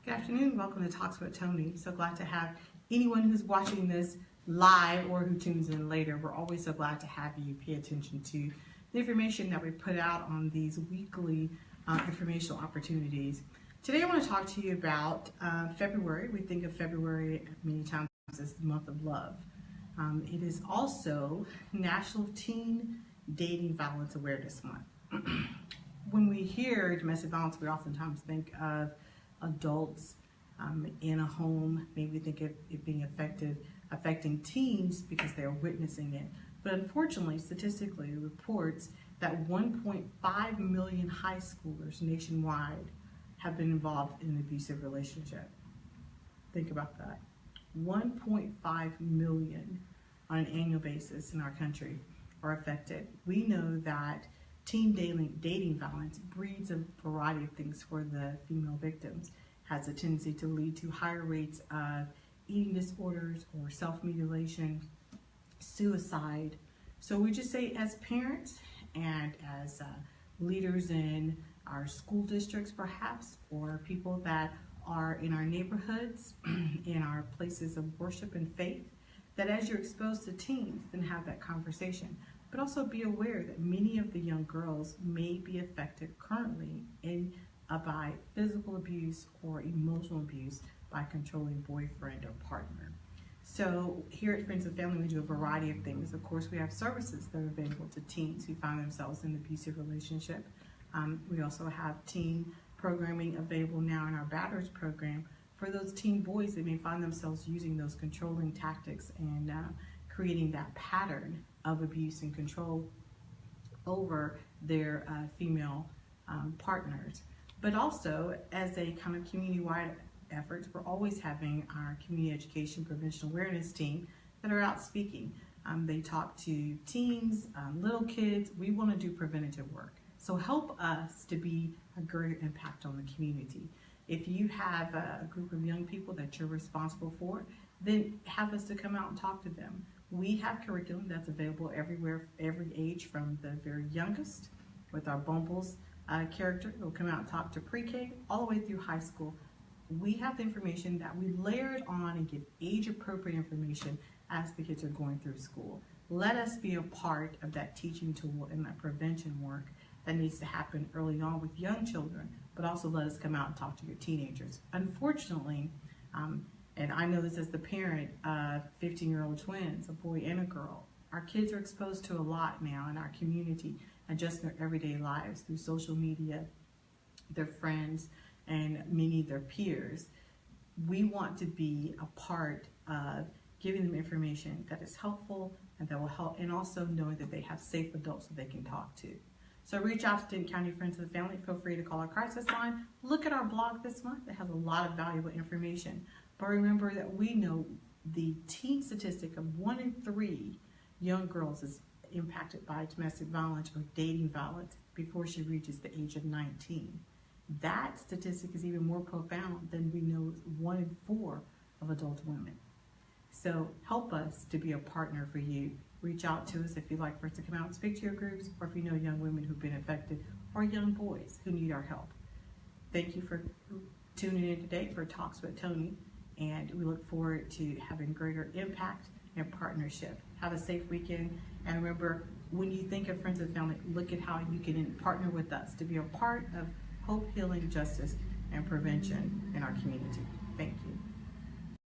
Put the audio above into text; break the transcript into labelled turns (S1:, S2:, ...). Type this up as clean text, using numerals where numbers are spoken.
S1: Good afternoon. Welcome to Talks with Toni. So glad to have anyone who's watching this live or who tunes in later. We're always so glad to have you pay attention to the information that we put out on these weekly informational opportunities. Today I want to talk to you about February. We think of February many times as the month of love. It is also National Teen Dating Violence Awareness Month. When we hear domestic violence, we oftentimes think of adults in a home. Maybe think of it being affecting teens because they are witnessing it. But unfortunately, statistically, it reports that 1.5 million high schoolers nationwide have been involved in an abusive relationship. Think about that. 1.5 million on an annual basis in our country are affected. We know that teen dating violence breeds a variety of things for the female victims. Has a tendency to lead to higher rates of eating disorders or self-mutilation, suicide. So we just say, as parents and as leaders in our school districts perhaps, or people that are in our neighborhoods, in our places of worship and faith, that as you're exposed to teens, then have that conversation. But also be aware that many of the young girls may be affected currently by physical abuse or emotional abuse by a controlling boyfriend or partner. So here at Friends and Family, we do a variety of things. Of course, we have services that are available to teens who find themselves in an abusive relationship. We also have teen programming available now in our Batters program for those teen boys that may find themselves using those controlling tactics and creating that pattern of abuse and control over their female partners. But also, as a kind of community-wide efforts, we're always having our community education prevention awareness team that are out speaking. They talk to teens, little kids. We want to do preventative work. So help us to be a greater impact on the community. If you have a group of young people that you're responsible for, then have us to come out and talk to them. We have curriculum that's available everywhere, every age, from the very youngest with our Bumbles character who will come out and talk to pre-K all the way through high school. We have the information that we layer it on and give age-appropriate information as the kids are going through school. Let us be a part of that teaching tool and that prevention work that needs to happen early on with young children, but also let us come out and talk to your teenagers. Unfortunately, and I know this as the parent of 15-year-old twins, a boy and a girl, our kids are exposed to a lot now in our community and just in their everyday lives through social media, their friends, and many of their peers. We want to be a part of giving them information that is helpful and that will help, and also knowing that they have safe adults that they can talk to. So reach out to Denton County Friends of the Family. Feel free to call our crisis line. Look at our blog this month. It has a lot of valuable information. But remember that we know the teen statistic of 1 in 3 young girls is impacted by domestic violence or dating violence before she reaches the age of 19. That statistic is even more profound than we know 1 in 4 of adult women. So help us to be a partner for you. Reach out to us if you'd like for us to come out and speak to your groups, or if you know young women who've been affected or young boys who need our help. Thank you for tuning in today for Talks with Toni, and we look forward to having greater impact and partnership. Have a safe weekend, and remember, when you think of Friends and Family, look at how you can partner with us to be a part of hope, healing, justice, and prevention in our community. Thank you.